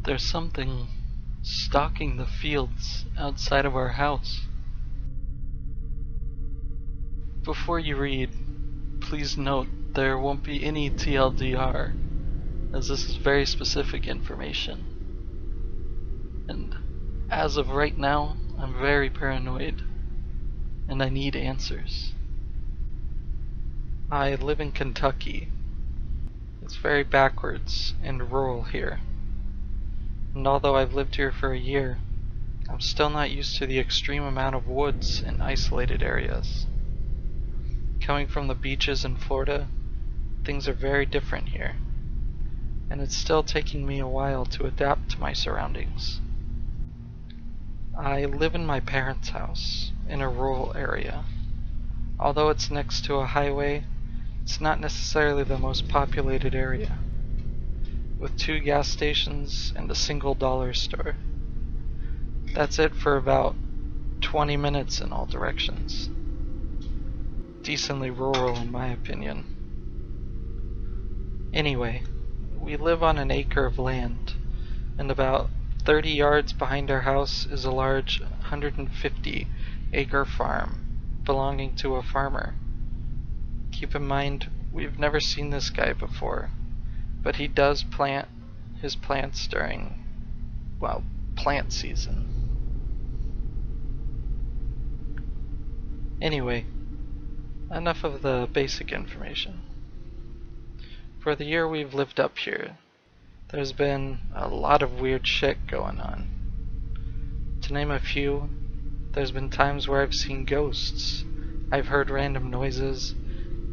There's something stalking the fields outside of our house. Before you read, please note there won't be any TLDR, as this is very specific information. And as of right now, I'm very paranoid, and I need answers. I live in Kentucky. It's very backwards and rural here. And although I've lived here for a year, I'm still not used to the extreme amount of woods in isolated areas. Coming from the beaches in Florida, things are very different here, and it's still taking me a while to adapt to my surroundings. I live in my parents' house in a rural area. Although it's next to a highway, it's not necessarily the most populated area, with 2 gas stations and a single dollar store. That's it for about 20 minutes in all directions. Decently rural in my opinion. Anyway, we live on an acre of land, and about 30 yards behind our house is a large 150-acre farm belonging to a farmer. Keep in mind, we've never seen this guy before, but he does plant his plants during, well, plant season. Anyway, enough of the basic information. For the year we've lived up here, there's been a lot of weird shit going on. To name a few, there's been times where I've seen ghosts, I've heard random noises,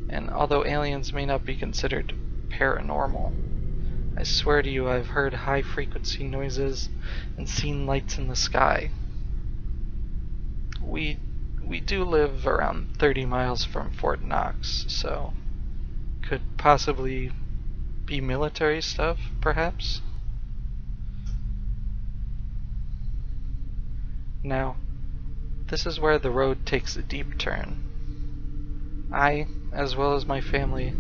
and although aliens may not be considered paranormal, I swear to you I've heard high frequency noises and seen lights in the sky. We do live around 30 miles from Fort Knox, so could possibly be military stuff, perhaps? Now, this is where the road takes a deep turn. I, as well as my family,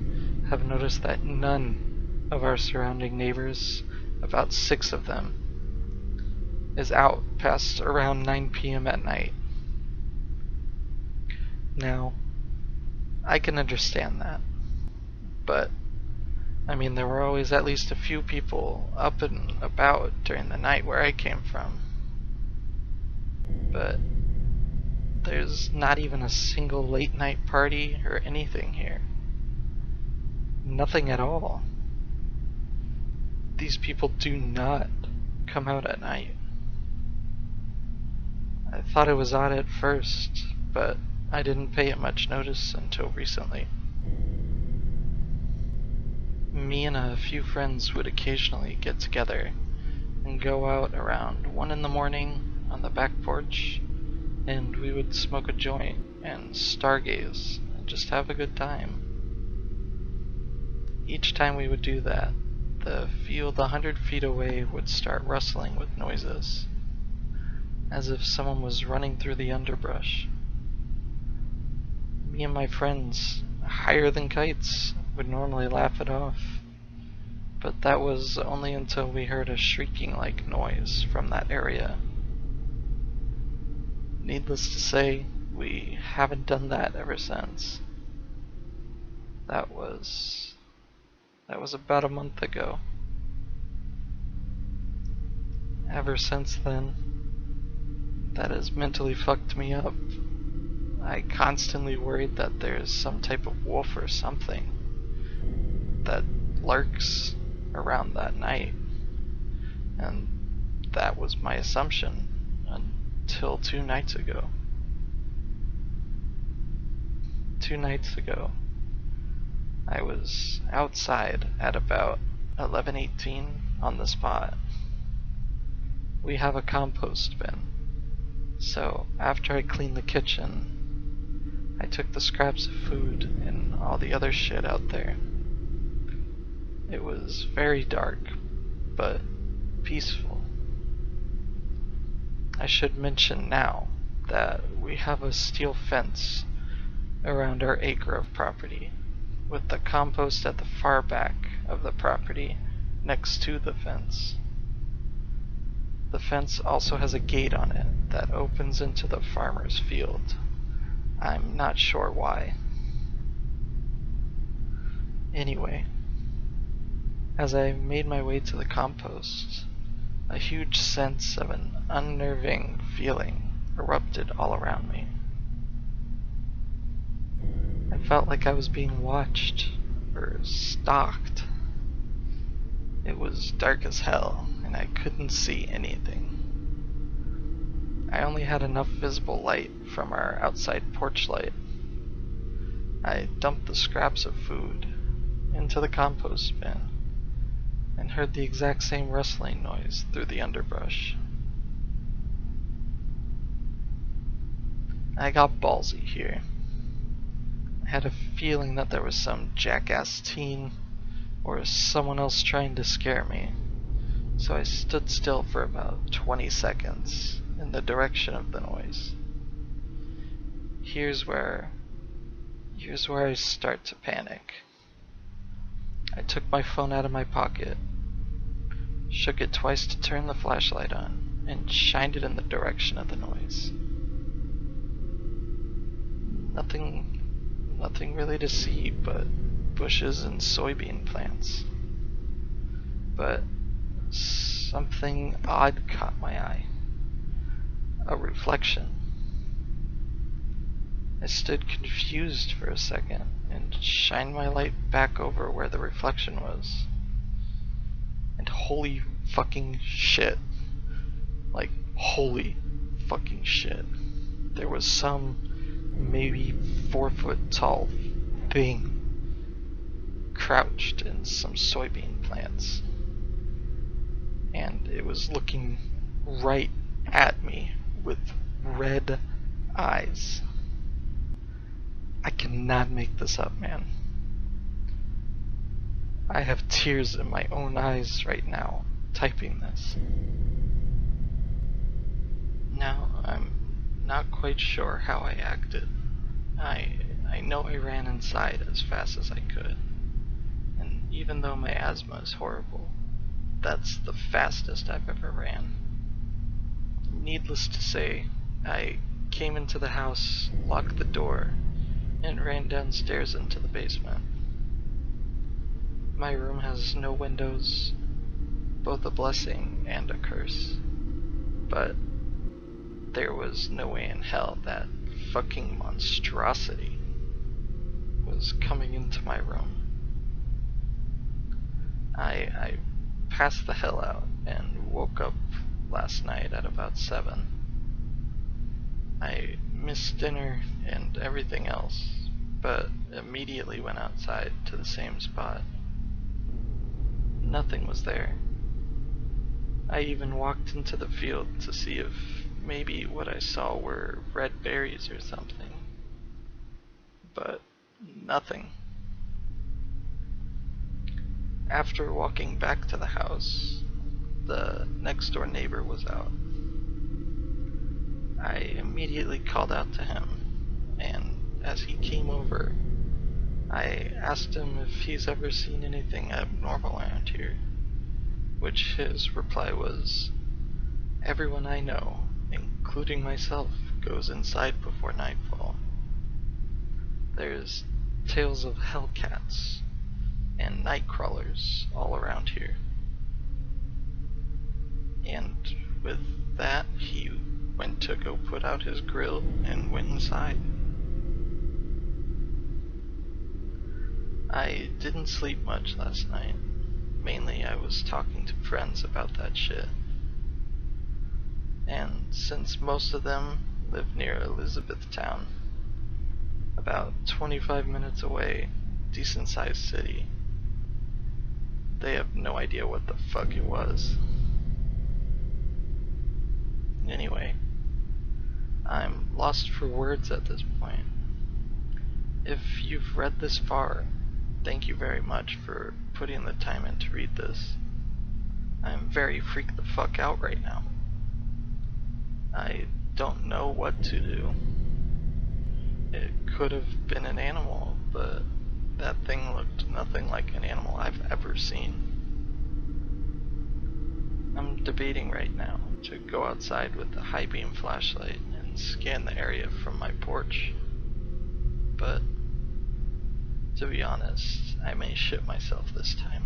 have noticed that none of our surrounding neighbors, about 6 of them, is out past around 9 p.m. at night. Now, I can understand that, but I mean, there were always at least a few people up and about during the night where I came from. But there's not even a single late night party or anything here. Nothing at all. These people do not come out at night. I thought it was odd at first, but I didn't pay it much notice until recently. Me and a few friends would occasionally get together and go out around 1 in the morning on the back porch, and we would smoke a joint and stargaze and just have a good time. Each time we would do that, the field 100 feet away would start rustling with noises, as if someone was running through the underbrush. Me and my friends, higher than kites, would normally laugh it off, but that was only until we heard a shrieking-like noise from that area. Needless to say, we haven't done that ever since. That was about a month ago. Ever since then, that has mentally fucked me up. I constantly worried that there's some type of wolf or something that lurks around that night, and that was my assumption until 2 nights ago. 2 nights ago, I was outside at about 11:18 on the spot. We have a compost bin, so after I cleaned the kitchen, I took the scraps of food and all the other shit out there. It was very dark, but peaceful. I should mention now that we have a steel fence around our acre of property, with the compost at the far back of the property next to the fence. The fence also has a gate on it that opens into the farmer's field. I'm not sure why. Anyway, as I made my way to the compost, a huge sense of an unnerving feeling erupted all around me. I felt like I was being watched or stalked. It was dark as hell, and I couldn't see anything. I only had enough visible light from our outside porch light. I dumped the scraps of food into the compost bin and heard the exact same rustling noise through the underbrush. I got ballsy here. I had a feeling that there was some jackass teen or someone else trying to scare me, so I stood still for about 20 seconds in the direction of the noise. Here's where I start to panic. I took my phone out of my pocket, shook it twice to turn the flashlight on, and shined it in the direction of the noise. Nothing really to see but bushes and soybean plants. But something odd caught my eye. A reflection. I stood confused for a second and shined my light back over where the reflection was. And holy fucking shit. Like, holy fucking shit. There was some maybe 4-foot tall thing crouched in some soybean plants. And it was looking right at me with red eyes. I cannot make this up, man. I have tears in my own eyes right now, typing this. Now, I'm not quite sure how I acted. I know I ran inside as fast as I could. And even though my asthma is horrible, that's the fastest I've ever ran. Needless to say, I came into the house, locked the door, and ran downstairs into the basement. My room has no windows, both a blessing and a curse. But there was no way in hell that fucking monstrosity was coming into my room. I passed the hell out and woke up last night at about 7. I missed dinner and everything else, but immediately went outside to the same spot. Nothing was there. I even walked into the field to see if maybe what I saw were red berries or something. But nothing. After walking back to the house, the next door neighbor was out. I immediately called out to him, and as he came over, I asked him if he's ever seen anything abnormal around here, which his reply was, "Everyone I know, including myself, goes inside before nightfall. There's tales of hellcats and night crawlers all around here." And with that, he went to go put out his grill and went inside. I didn't sleep much last night. Mainly I was talking to friends about that shit. And since most of them live near Elizabethtown, about 25 minutes away, decent sized city, they have no idea what the fuck it was. Anyway, I'm lost for words at this point. If you've read this far, thank you very much for putting the time in to read this. I'm very freaked the fuck out right now. I don't know what to do. It could have been an animal, but that thing looked nothing like an animal I've ever seen. I'm debating right now to go outside with the high beam flashlight and scan the area from my porch. But to be honest, I may shit myself this time.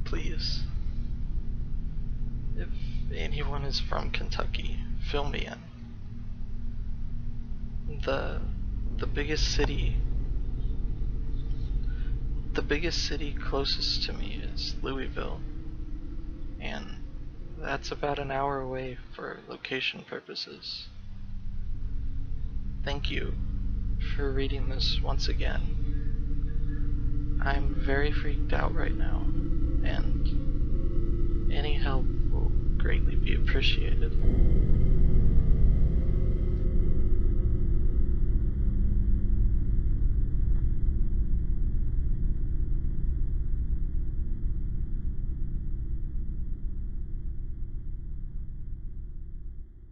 Please, if anyone is from Kentucky, fill me in. The the biggest city the biggest city closest to me is Louisville, and that's about an hour away for location purposes. Thank you for reading this once again. I'm very freaked out right now, and any help will greatly be appreciated.